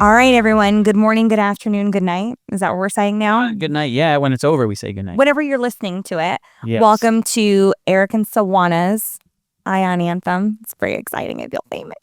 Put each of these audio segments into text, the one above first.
All right, everyone. Good morning, good afternoon, good night. Is that what we're saying now? Good night. Yeah, when it's over, we say good night. Whenever you're listening to it. Yes. Welcome to Erik and Sawana's Eye on Anthem. It's very exciting. I feel famous.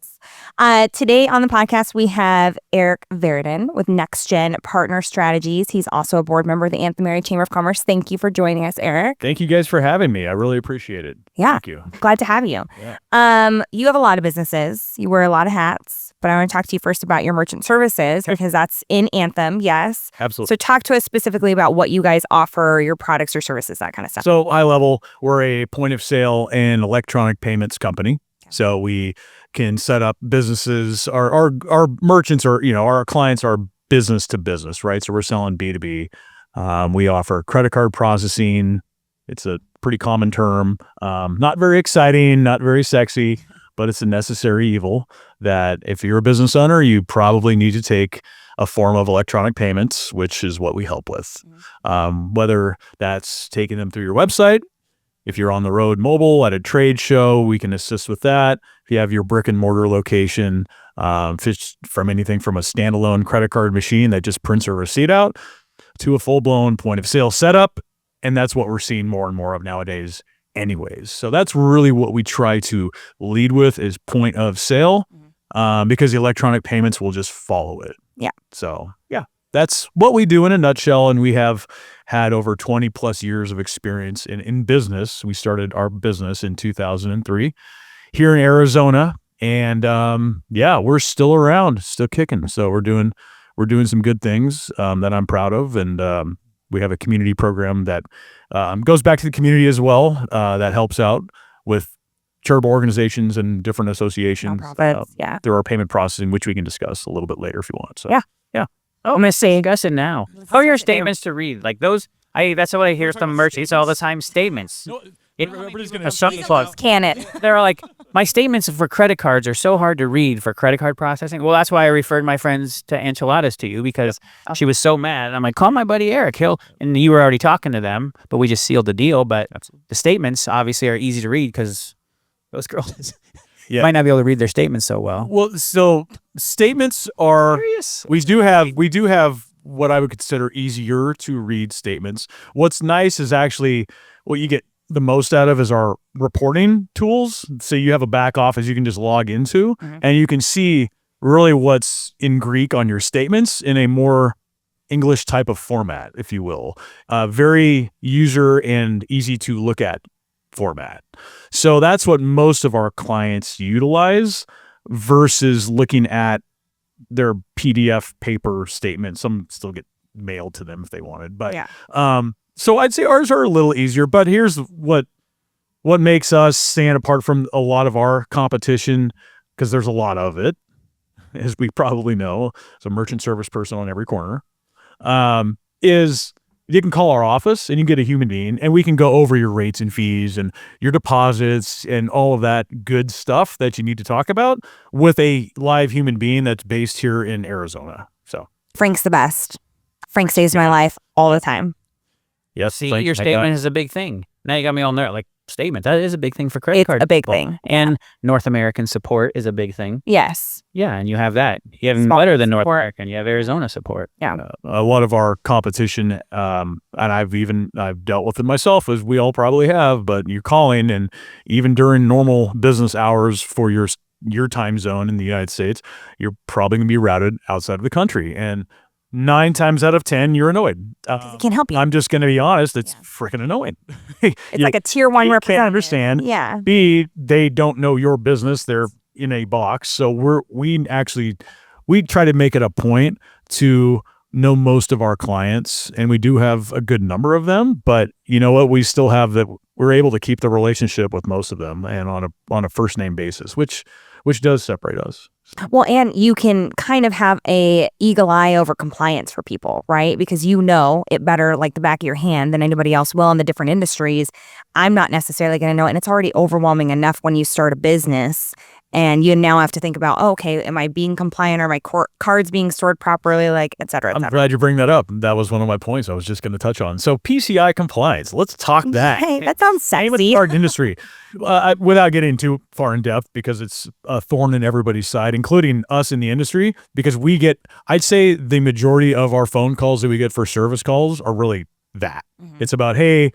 Today on the podcast, we have Erik Verryden with NextGen Partner Strategies. He's also a board member of the Anthem Area Chamber of Commerce. Thank you for joining us, Erik. Thank you guys for having me. I really appreciate it. Yeah. Thank you. Glad to have you. Yeah. You have a lot of businesses. You wear a lot of hats, but I want to talk to you first about your merchant services because that's in Anthem. Yes. Absolutely. So talk to us specifically about what you guys offer, your products or services, that kind of stuff. So high level, we're a point of sale and electronic payments company. So we can set up businesses. Our merchants are, our clients are business to business, right? So we're selling B2B. We offer credit card processing. It's a pretty common term. Not very exciting, not very sexy, but it's a necessary evil that if you're a business owner, you probably need to take a form of electronic payments, which is what we help with. Whether that's taking them through your website. If you're on the road mobile at a trade show, we can assist with that. If you have your brick and mortar location, from anything from a standalone credit card machine that just prints a receipt out to a full-blown point of sale setup. And that's what we're seeing more and more of nowadays anyways. So that's really what we try to lead with is point of sale because the electronic payments will just follow it. Yeah. So, yeah. That's what we do in a nutshell, and we have had over 20 plus years of experience in business. We started our business in 2003 here in Arizona, and we're still around, still kicking. So we're doing some good things that I'm proud of, and we have a community program that goes back to the community as well that helps out with charitable organizations and different associations through our payment processing, which we can discuss a little bit later if you want. So yeah. Oh, I'm going to say discuss it now. How are your statements to read? Like those, that's what I hear some merchants all the time, statements. Can it? They're like, my statements for credit cards are so hard to read for credit card processing. Well, that's why I referred my friends to Enchiladas to you because she was so mad. I'm like, call my buddy Erik. And you were already talking to them, but we just sealed the deal. But the statements obviously are easy to read because those girls... Yeah. Might not be able to read their statements so well. Well, so statements are, we do have what I would consider easier to read statements. What's nice is actually what you get the most out of is our reporting tools. So you have a back office you can just log into and you can see really what's in Greek on your statements in a more English type of format, if you will. Very user and easy to look at format. So that's what most of our clients utilize versus looking at their PDF paper statement. Some still get mailed to them if they wanted. But so I'd say ours are a little easier, but here's what makes us stand apart from a lot of our competition, because there's a lot of it, as we probably know, as a merchant service person on every corner, is you can call our office and you get a human being and we can go over your rates and fees and your deposits and all of that good stuff that you need to talk about with a live human being that's based here in Arizona. So Frank's the best. Frank saves my life all the time. Yes. See, your statement is a big thing. Now you got me on there. Like, statement, that is a big thing for credit cards. It's a big thing. And North American support is a big thing. Yes. Yeah, and you have that. You have better than North American. You have Arizona support. Yeah. A lot of our competition, and I've dealt with it myself, as we all probably have, but you're calling, and even during normal business hours for your time zone in the United States, you're probably going to be routed outside of the country. And 9 times out of 10, you're annoyed. It can't help you. I'm just going to be honest. It's freaking annoying. It's like a tier 1 representative. Can't understand. Yeah. B, they don't know your business. They're in a box. So we try to make it a point to know most of our clients, and we do have a good number of them, but you know what? We still have that. We're able to keep the relationship with most of them and on a first name basis, which does separate us. Well, and you can kind of have a eagle eye over compliance for people, right? Because you know it better like the back of your hand than anybody else will in the different industries. I'm not necessarily going to know it, and it's already overwhelming enough when you start a business And you now have to think about, oh, okay, am I being compliant? Are my cards being stored properly? Like, et cetera, et I'm cetera. glad you bring that up. That was one of my points I was just going to touch on. So PCI compliance. Let's talk that. Hey, that sounds Same with sexy. the card industry. Without getting too far in depth, because it's a thorn in everybody's side, including us in the industry, because we get, I'd say the majority of our phone calls that we get for service calls are really that. It's about, hey,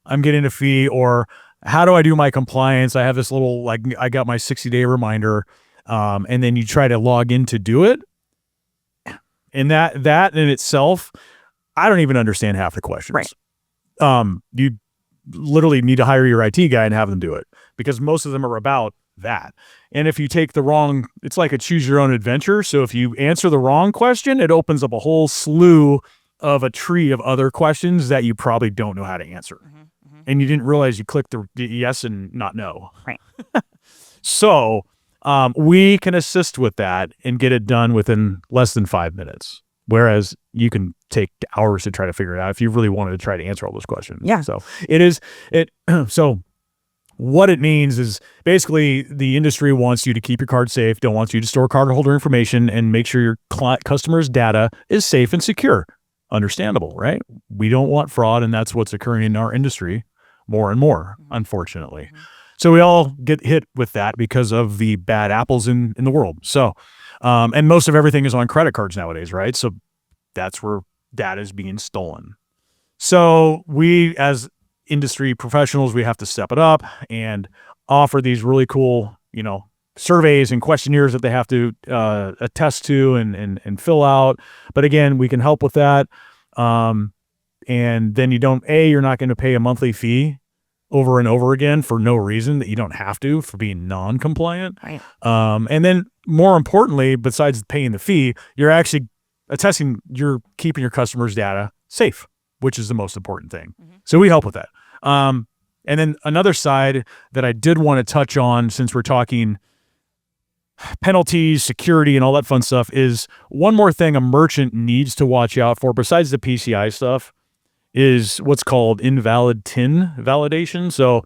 I'm getting a fee, or how do I do my compliance? I have this little, like, I got my 60-day reminder, and then you try to log in to do it. And that in itself, I don't even understand half the questions. Right. You literally need to hire your IT guy and have them do it, because most of them are about that. And if you take the wrong, it's like a choose your own adventure. So if you answer the wrong question, it opens up a whole slew of a tree of other questions that you probably don't know how to answer. And you didn't realize you clicked the yes and not no. Right. So we can assist with that and get it done within less than 5 minutes. Whereas you can take hours to try to figure it out if you really wanted to try to answer all those questions. Yeah. So so what it means is basically the industry wants you to keep your card safe, don't want you to store cardholder information, and make sure your customers' data is safe and secure. Understandable, right? We don't want fraud, and that's what's occurring in our industry more and more, unfortunately. So we all get hit with that because of the bad apples in the world. So, and most of everything is on credit cards nowadays, right? So that's where data is being stolen. So we, as industry professionals, we have to step it up and offer these really cool, surveys and questionnaires that they have to attest to and fill out. But again, we can help with that. And then you're not going to pay a monthly fee over and over again for no reason that you don't have to, for being non-compliant. Right. And then more importantly, besides paying the fee, you're actually you're keeping your customers' data safe, which is the most important thing. So we help with that. And then another side that I did want to touch on, since we're talking penalties, security, and all that fun stuff, is one more thing a merchant needs to watch out for besides the PCI stuff is what's called invalid TIN validation. So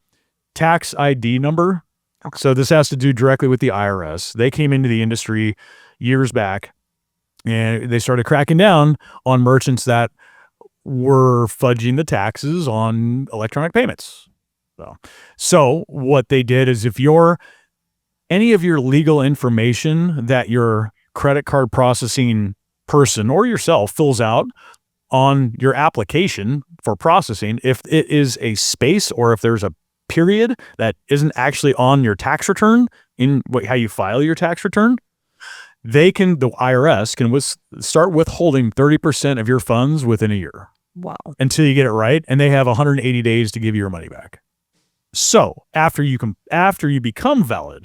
tax ID number. Okay. So this has to do directly with the IRS. They came into the industry years back and they started cracking down on merchants that were fudging the taxes on electronic payments. So what they did is, if any of your legal information that your credit card processing person or yourself fills out on your application for processing, if it is a space or if there's a period that isn't actually on your tax return, in how you file your tax return, the IRS can start withholding 30% of your funds within a year. Wow. Until you get it right, and they have 180 days to give you your money back. So after you become valid,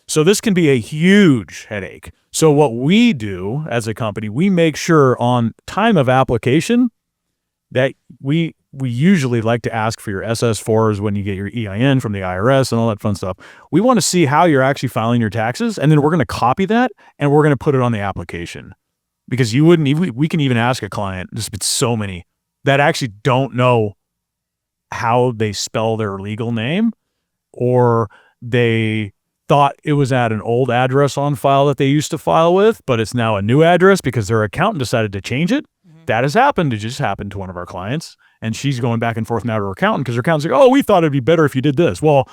so this can be a huge headache. So what we do as a company, we make sure on time of application that we usually like to ask for your SS4s when you get your EIN from the IRS and all that fun stuff. We want to see how you're actually filing your taxes, and then we're going to copy that and we're going to put it on the application. Because we can even ask a client, there's been so many that actually don't know how they spell their legal name, or they thought it was at an old address on file that they used to file with, but it's now a new address because their accountant decided to change it. That has happened. It just happened to one of our clients, and she's going back and forth now to her accountant because her accountant's like, "Oh, we thought it'd be better if you did this." Well,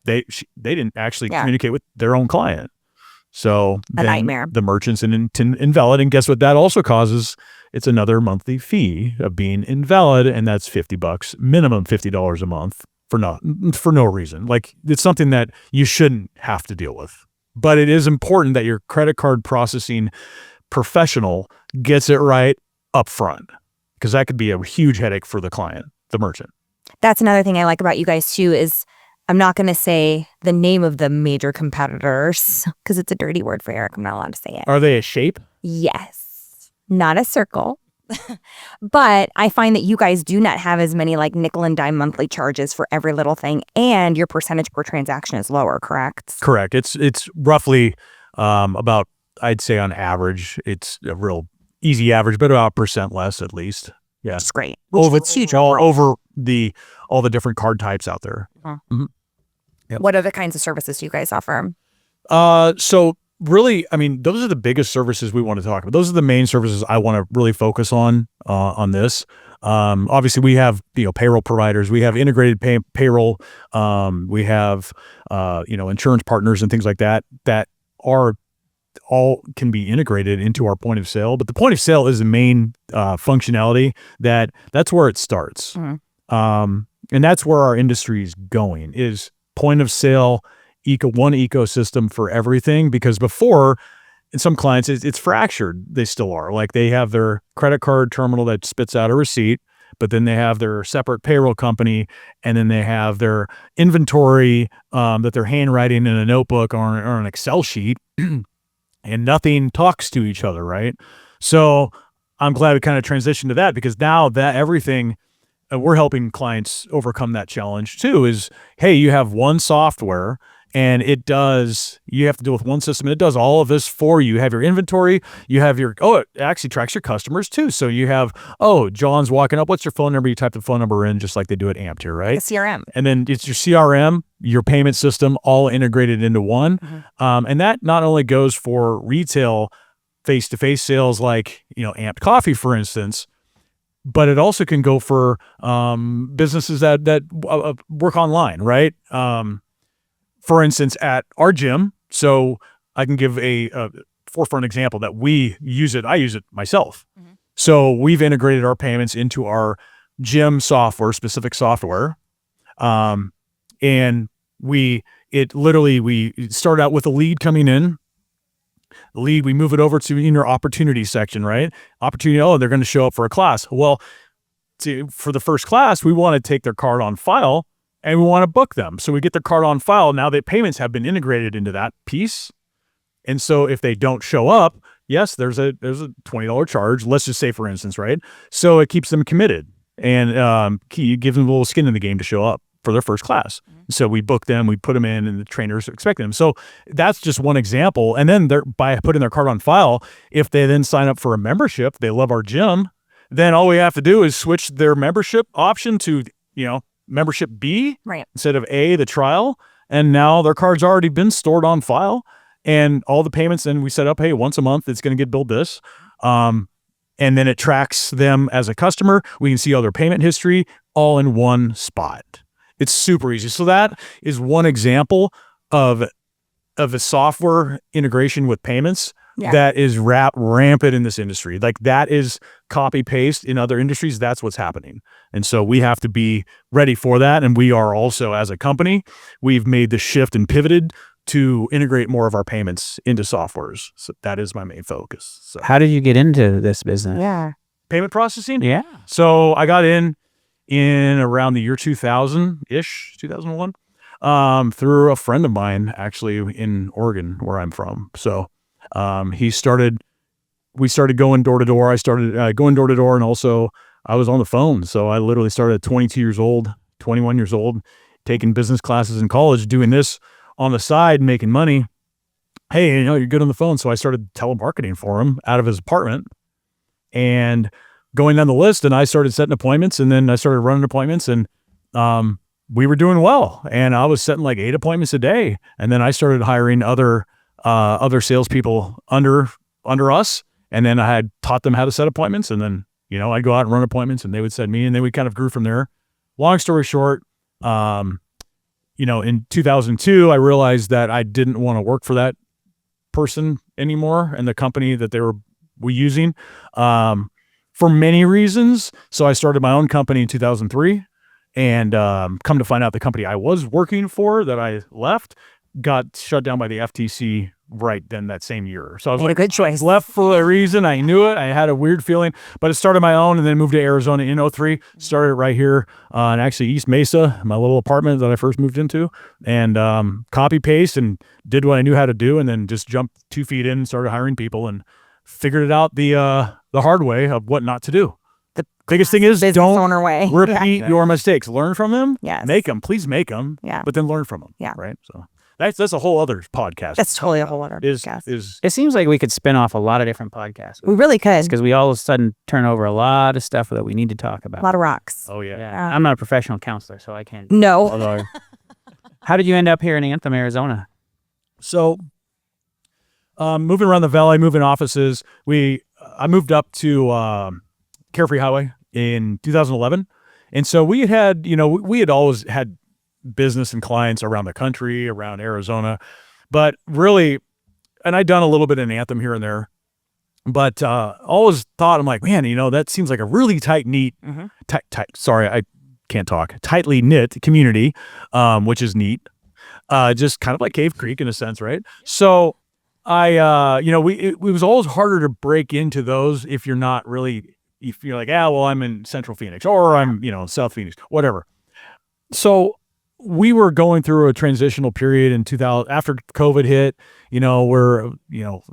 they didn't actually communicate with their own client. So a nightmare. The merchant's invalid, and guess what? That also causes, it's another monthly fee of being invalid, and that's $50, minimum $50 a month for no reason. Like, it's something that you shouldn't have to deal with. But it is important that your credit card processing professional gets it right up front, because that could be a huge headache for the client, the merchant. That's another thing I like about you guys too, is I'm not going to say the name of the major competitors because it's a dirty word for Eric. I'm not allowed to say it. Are they a shape? Yes. Not a circle. But I find that you guys do not have as many like nickel and dime monthly charges for every little thing, and your percentage per transaction is lower, correct? Correct. It's roughly about, I'd say on average, it's a real easy average, but about 1% less at least. Yeah. That's great. Over all the different card types out there. What other kinds of services do you guys offer? So really, I mean, those are the biggest services we want to talk about. Those are the main services I want to really focus on this. Obviously we have, payroll providers, we have integrated payroll, we have, insurance partners and things like that are all can be integrated into our point of sale. But the point of sale is the main functionality that's where it starts. And that's where our industry is going, is point of sale, one ecosystem for everything. Because before, in some clients, it's fractured. They still are. Like, they have their credit card terminal that spits out a receipt, but then they have their separate payroll company, and then they have their inventory that they're handwriting in a notebook or an Excel sheet, and nothing talks to each other, right? So I'm glad we kind of transitioned to that, because now that everything, we're helping clients overcome that challenge too, is, hey, you have one software, and you have to deal with one system, and it does all of this for you. You have your inventory, you have it actually tracks your customers too. So you have, John's walking up, what's your phone number? You type the phone number in just like they do at Amped here, right? The CRM. And then it's your CRM, your payment system, all integrated into one. And that not only goes for retail face-to-face sales like, Amped Coffee, for instance, but it also can go for businesses that work online, right? For instance, at our gym, so I can give a forefront example that we use it. I use it myself. So we've integrated our payments into our gym software, specific software. And we start out with a lead coming in. The lead, we move it over to your opportunity section, right? Opportunity, they're going to show up for a class. Well, for the first class, we want to take their card on file, and we want to book them. So we get their card on file. Now that payments have been integrated into that piece. And so if they don't show up, yes, there's a $20 charge. Let's just say, for instance, right? So it keeps them committed, and gives them a little skin in the game to show up for their first class. So we book them, we put them in, and the trainers expect them. So that's just one example. And then by putting their card on file, if they then sign up for a membership, they love our gym, then all we have to do is switch their membership option to, membership B, right, instead of A, the trial. And now their card's already been stored on file, and all the payments, then we set up, hey, once a month, it's going to get billed this. And then it tracks them as a customer. We can see all their payment history all in one spot. It's super easy. So that is one example of a software integration with payments that is rampant in this industry. Like, that is copy paste in other industries. That's what's happening. And so we have to be ready for that. And we are also, as a company, we've made the shift and pivoted to integrate more of our payments into softwares. So that is my main focus. So How did you get into this business? Yeah. payment processing. Yeah. So I got in around the year 2000-ish, 2001, through a friend of mine, actually, in Oregon, where I'm from. So we started going door to door. I started going door to door, and also I was on the phone. So I literally started at 22 years old, 21 years old, taking business classes in college, doing this on the side, making money. Hey, you're good on the phone. So I started telemarketing for him out of his apartment, and going down the list, and I started setting appointments, and then I started running appointments, and we were doing well. And I was setting like 8 appointments a day. And then I started hiring other salespeople under us. And then I had taught them how to set appointments. And then, I'd go out and run appointments, and they would send me, and then we kind of grew from there. Long story short, in 2002, I realized that I didn't want to work for that person anymore and the company that they were using, for many reasons. So I started my own company in 2003, and come to find out the company I was working for that I left got shut down by the FTC right then that same year. So I was a good choice. Left for a reason. I knew it. I had a weird feeling, but I started my own, and then moved to Arizona in 2003. Started right here in actually East Mesa, my little apartment that I first moved into, and copy paste and did what I knew how to do, and then just jumped 2 feet in and started hiring people, and figured it out the hard way of what not to do. The biggest thing is, don't way. repeat your mistakes. Learn from them. Yes. Make them. Please make them. Yeah. But then learn from them. Yeah. Right. So that's a whole other podcast. That's totally a whole other podcast. It seems like we could spin off a lot of different podcasts. We really could. Because we all of a sudden turn over a lot of stuff that we need to talk about. A lot of rocks. Oh yeah. I'm not a professional counselor, so I can't. No. Although, how did you end up here in Anthem, Arizona? So moving around the valley, moving offices. I moved up to Carefree Highway in 2011, and so we had always had business and clients around the country, around Arizona, but really, and I'd done a little bit in Anthem here and there, but always thought, I'm like, man, that seems like a really tightly knit community, which is neat. Just kind of like Cave Creek in a sense, right? So it was always harder to break into those if you're like, I'm in Central Phoenix or I'm, South Phoenix, whatever. So we were going through a transitional period in 2000 after COVID hit,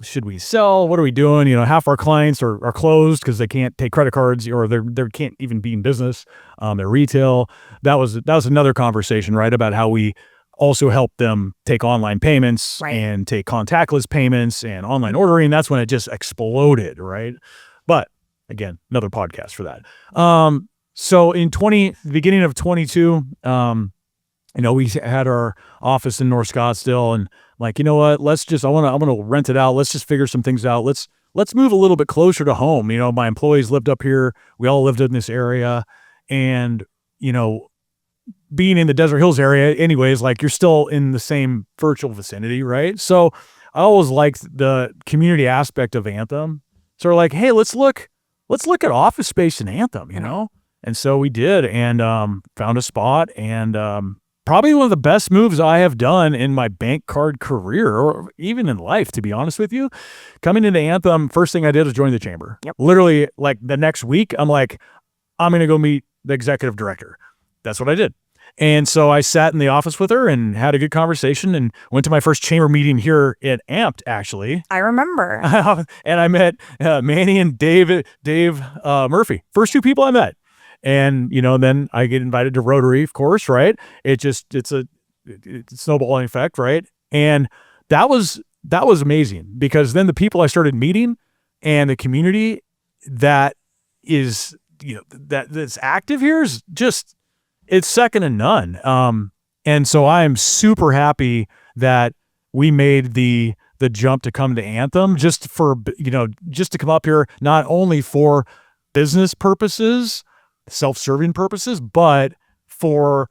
should we sell? What are we doing? Half our clients are closed because they can't take credit cards or they can't even be in business. They're retail. That was another conversation, right? About how we also help them take online payments and take contactless payments and online ordering. That's when it just exploded, right? But again, another podcast for that. So in the beginning of 22, we had our office in North Scottsdale, and like, you know what? I'm gonna rent it out. Let's just figure some things out. Let's move a little bit closer to home. My employees lived up here. We all lived in this area, and being in the Desert Hills area, anyways, like you're still in the same virtual vicinity, right? So I always liked the community aspect of Anthem. So we're like, hey, let's look at office space in Anthem, And so we did, and found a spot, and probably one of the best moves I have done in my bank card career, or even in life, to be honest with you. Coming into Anthem, first thing I did was join the chamber. Yep. Literally, like the next week, I'm like, I'm going to go meet the executive director. That's what I did. And so I sat in the office with her and had a good conversation and went to my first chamber meeting here at Amped, actually. I remember. And I met Manny and Dave Murphy. First two people I met. And, then I get invited to Rotary, of course, right? It's a snowballing effect, right? And that was amazing, because then the people I started meeting and the community that is, that's active here is just, it's second to none. And so I am super happy that we made the jump to come to Anthem, just to come up here, not only for business purposes, self-serving purposes, but for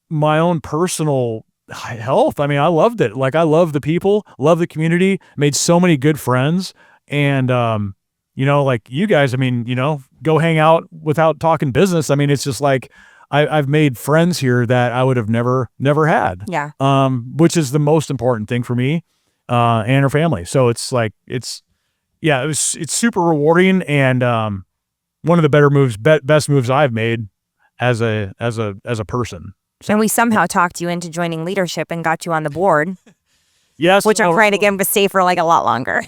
my own personal health. I mean, I loved it. Like, I love the people, love the community, made so many good friends. And, like you guys, I mean, go hang out without talking business. I mean, it's just like, I've made friends here that I would have never had. Yeah. Which is the most important thing for me, and her family. So it's like, it's super rewarding, and, one of the better moves, best moves I've made as a person. So. And we somehow talked you into joining leadership and got you on the board. Yes. Which I'm trying to get to stay for like a lot longer.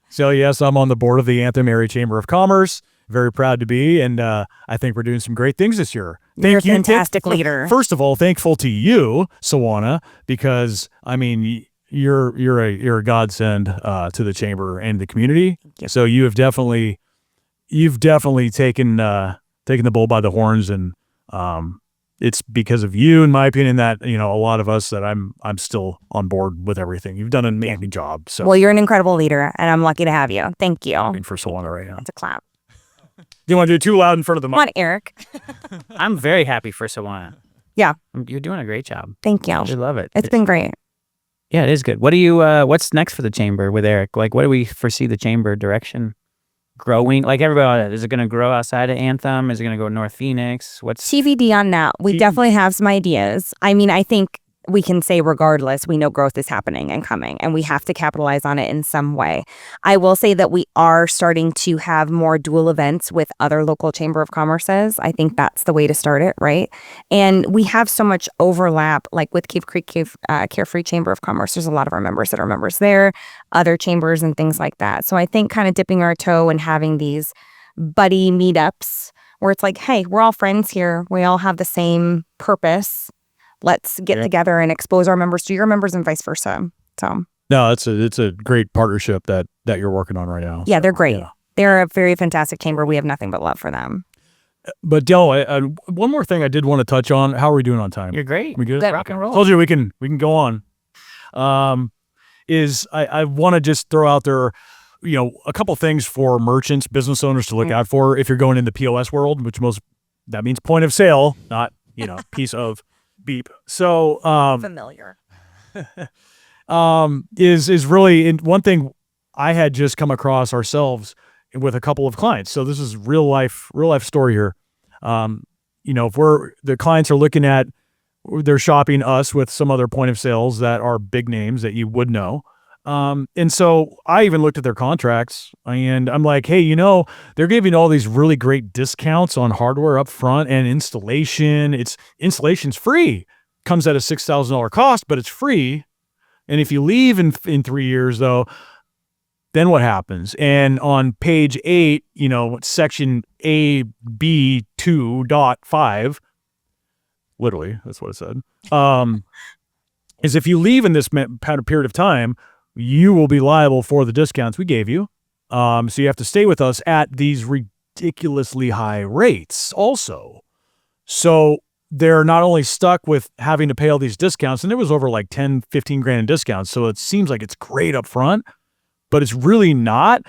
So yes, I'm on the board of the Anthem Area Chamber of Commerce. Very proud to be, and I think we're doing some great things this year. You're a fantastic leader. First of all, thankful to you, Sawana, because I mean, you're a godsend to the chamber and the community. So you've definitely taken the bull by the horns, and it's because of you, in my opinion, that a lot of us, that I'm still on board with everything. You've done an amazing job. So well, you're an incredible leader, and I'm lucky to have you. Thank you. For Sawana right now. It's a clap. Do you want to do it too loud in front of the mic? Come on, Erik. I'm very happy for Sawana. Yeah. You're doing a great job. Thank you. I love it. It's been great. Yeah, it is good. What do you? What's next for the chamber with Erik? Like, what do we foresee the chamber direction growing? Like, everybody, is it going to grow outside of Anthem? Is it going to go North Phoenix? What's TBD on that? We definitely have some ideas. I mean, I think we can say regardless, we know growth is happening and coming, and we have to capitalize on it in some way. I will say that we are starting to have more dual events with other local Chamber of Commerces. I think that's the way to start it, right? And we have so much overlap, like with Cave Creek Carefree Chamber of Commerce. There's a lot of our members that are members there, other chambers and things like that. So I think kind of dipping our toe and having these buddy meetups where it's like, hey, we're all friends here. We all have the same purpose. Let's get together and expose our members to your members and vice versa. So no, it's a great partnership that you're working on right now. Yeah, they're great. Yeah. They're a very fantastic chamber. We have nothing but love for them. But Del, one more thing I did want to touch on. How are we doing on time? You're great. We good? Rock and roll. Told you we can go on. is I want to just throw out there, a couple things for merchants, business owners to look out for if you're going in the POS world, which that means point of sale, not, piece of beep. So, Familiar. is really one thing I had just come across ourselves with a couple of clients. So this is real life story here. If the clients are looking at, they're shopping us with some other point of sales that are big names that you would know. And so I even looked at their contracts and I'm like, hey, they're giving all these really great discounts on hardware up front and installation. Installation's free. Comes at a $6,000 cost, but it's free. And if you leave in 3 years though, then what happens? And on page 8, section AB2.5, literally, that's what it said, is if you leave in this period of time, you will be liable for the discounts we gave you. So you have to stay with us at these ridiculously high rates also. So they're not only stuck with having to pay all these discounts, and it was over like 10, 15 grand in discounts. So it seems like it's great up front, but it's really not.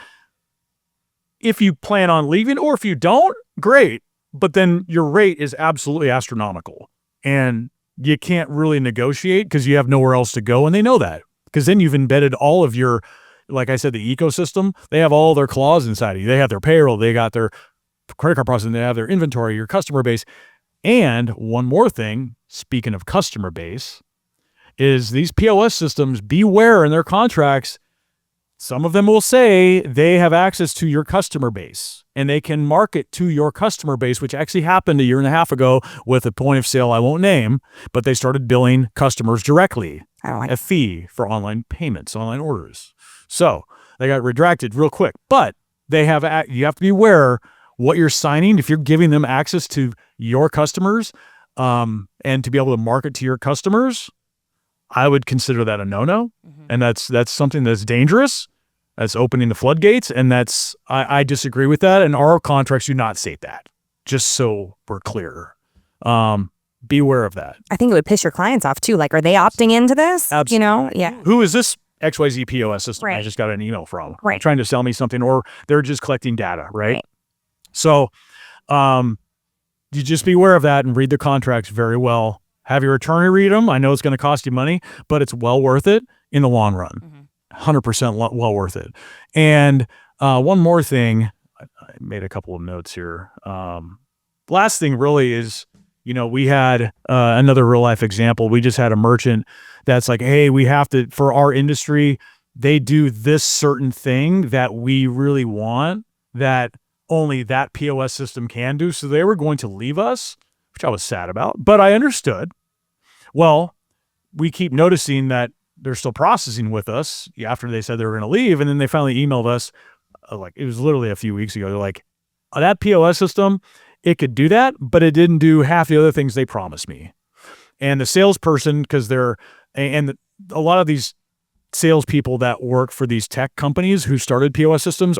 If you plan on leaving, or if you don't, great. But then your rate is absolutely astronomical and you can't really negotiate because you have nowhere else to go. And they know that because then you've embedded all of your, like I said, the ecosystem. They have all their claws inside of you. They have their payroll. They got their credit card processing. They have their inventory, your customer base. And one more thing, speaking of customer base, is these POS systems, beware in their contracts. Some of them will say they have access to your customer base and they can market to your customer base, which actually happened a year and a half ago with a point of sale I won't name, but they started billing customers directly a fee for online payments, online orders. So they got retracted real quick, but you have to be aware what you're signing. If you're giving them access to your customers and to be able to market to your customers, I would consider that a no-no. And that's something that's dangerous. That's opening the floodgates. And I disagree with that. And our contracts do not state that, just so we're clear. Beware of that. I think it would piss your clients off too. Like, are they opting into this? Absolutely. Yeah. Who is this XYZ POS system Right. I just got an email from? Right. Trying to sell me something, or they're just collecting data, right? So you just beware of that and read the contracts very well. Have your attorney read them. I know it's going to cost you money, but it's well worth it in the long run. 100% well worth it. And one more thing, I made a couple of notes here. Last thing really is, we had another real life example. We just had a merchant that's like, hey, we have to, for our industry, they do this certain thing that we really want that only that POS system can do. So they were going to leave us, which I was sad about, but I understood. Well, we keep noticing that they're still processing with us after they said they were going to leave. And then they finally emailed us, like it was literally a few weeks ago. They're like, that POS system, it could do that, but it didn't do half the other things they promised me. And the salesperson, because a lot of these salespeople that work for these tech companies who started POS systems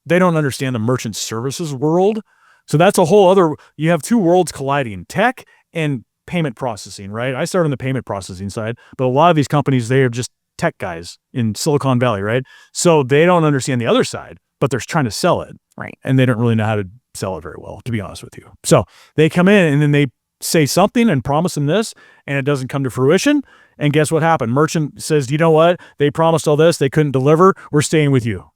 they don't understand the merchant services world. So that's a whole other, you have two worlds colliding, tech and payment processing, right? I started on the payment processing side, but a lot of these companies, they are just tech guys in Silicon Valley, right? So they don't understand the other side, but they're trying to sell it. Right. And they don't really know how to sell it very well, to be honest with you. So they come in and then they say something and promise them this, and it doesn't come to fruition. And guess what happened? Merchant says, you know what? They promised all this. They couldn't deliver. We're staying with you.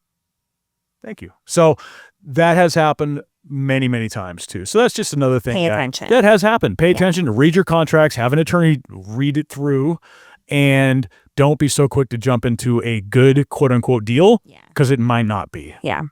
Thank you. So that has happened many, many times too. So that's just another thing. Pay attention. That has happened. Pay attention, read your contracts, have an attorney read it through, and don't be so quick to jump into a good quote unquote deal because it might not be. Yeah.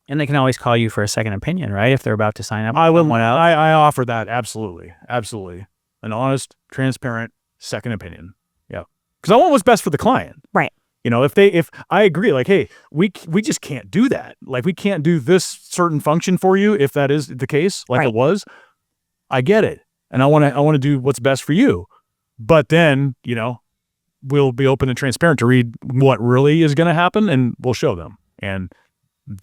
And they can always call you for a second opinion, right? If they're about to sign up. I offer that. Absolutely. Absolutely. An honest, transparent second opinion. Yeah. Because I want what's best for the client. Right. If I agree, like, hey, we just can't do that. Like, we can't do this certain function for you if that is the case, like it was. I get it, and I want to do what's best for you. But then, we'll be open and transparent to read what really is going to happen, and we'll show them. And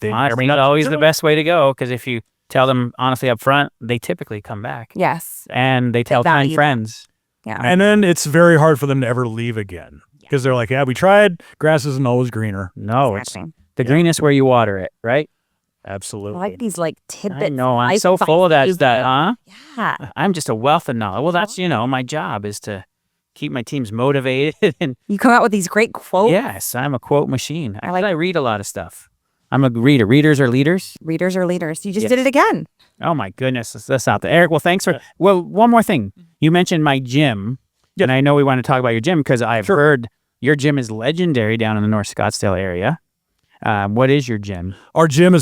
honestly, not always the best way to go, because if you tell them honestly up front, they typically come back. Yes. And they tell 10 friends. Yeah. And then it's very hard for them to ever leave again. Yeah. because they're like, yeah, we tried. Grass isn't always greener. No, Exactly. it's the greenest where you water it, right? I Absolutely. like these like tidbits. I know. I'm life so full of that advice. stuff, huh? Yeah. I'm just a wealth of knowledge. Well, that's, my job is to keep my teams motivated. And You come out with these great quotes. yes, I'm a quote machine. I like- I read a lot of stuff. I'm a reader. Readers are leaders. Readers are leaders. You just Yes. did it again. Oh my goodness, that's out there. Eric, well, thanks for. Well, one more thing. You mentioned my gym, and I know we want to talk about your gym because I've heard your gym is legendary down in the North Scottsdale area. What is your gym? Our name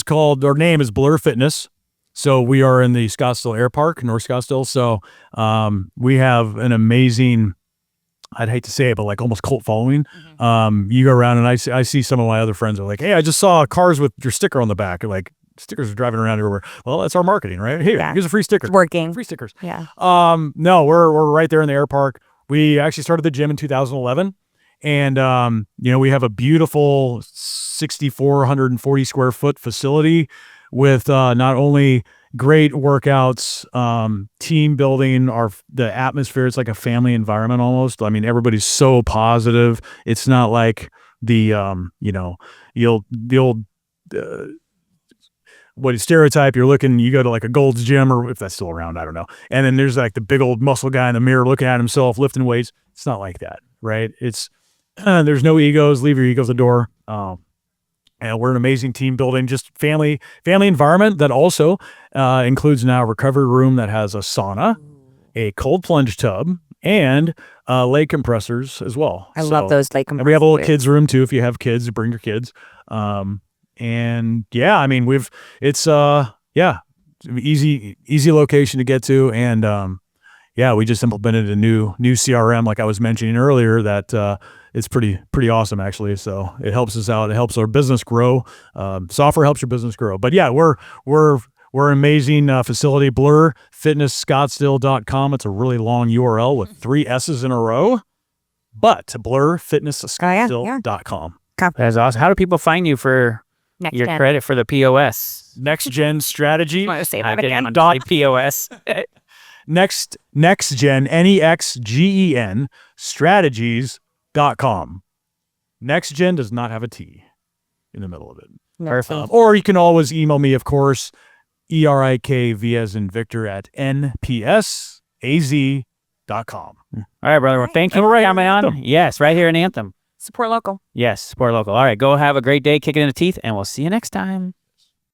is Blur Fitness. So we are in the Scottsdale Air Park, North Scottsdale. So we have an amazing, I'd hate to say it, but like almost cult following. You go around and I see some of my other friends are like, hey, I just saw cars with your sticker on the back. Like stickers are driving around everywhere. Well, that's our marketing, right? Hey, Yeah. here's a free sticker. It's working. Free stickers. Yeah. No, we're right there in the air park. We actually started the gym in 2011. And, we have a beautiful 6,440 square foot facility with not only great workouts, team building, the atmosphere. It's like a family environment almost. I mean, everybody's so positive. It's not like the old what stereotype you're looking, you go to like a Gold's Gym, or if that's still around, I don't know. And then there's like the big old muscle guy in the mirror looking at himself, lifting weights. It's not like that, right? It's there's no egos. Leave your egos at the door. And we're an amazing team building, just family environment that also includes now a recovery room that has a sauna, a cold plunge tub, and leg compressors as well. I love those leg compressors. And we have a little kids room too. If you have kids, bring your kids. And yeah, I mean, it's easy location to get to. And we just implemented a new CRM, like I was mentioning earlier, that it's pretty awesome actually. So it helps us out. It helps our business grow. Software helps your business grow. But yeah, we're an amazing facility. blurfitnessscottsdale.com. It's a really long URL with 3 S's in a row, but blurfitnessscottsdale.com. That's awesome. How do people find you for your credit for the POS? NextGen Strategy. Want to say that Getting again? on dot POS. NextGen, NEXGEN strategies.com. NextGen does not have a T in the middle of it. Perfect. Or you can always email me, of course, ERIKV as in Victor at NPSAZ.com. All right, brother. Well, thank you for coming on. Yes, right here in Anthem. Support local. Yes, support local. All right, go have a great day, kick it in the teeth, and we'll see you next time.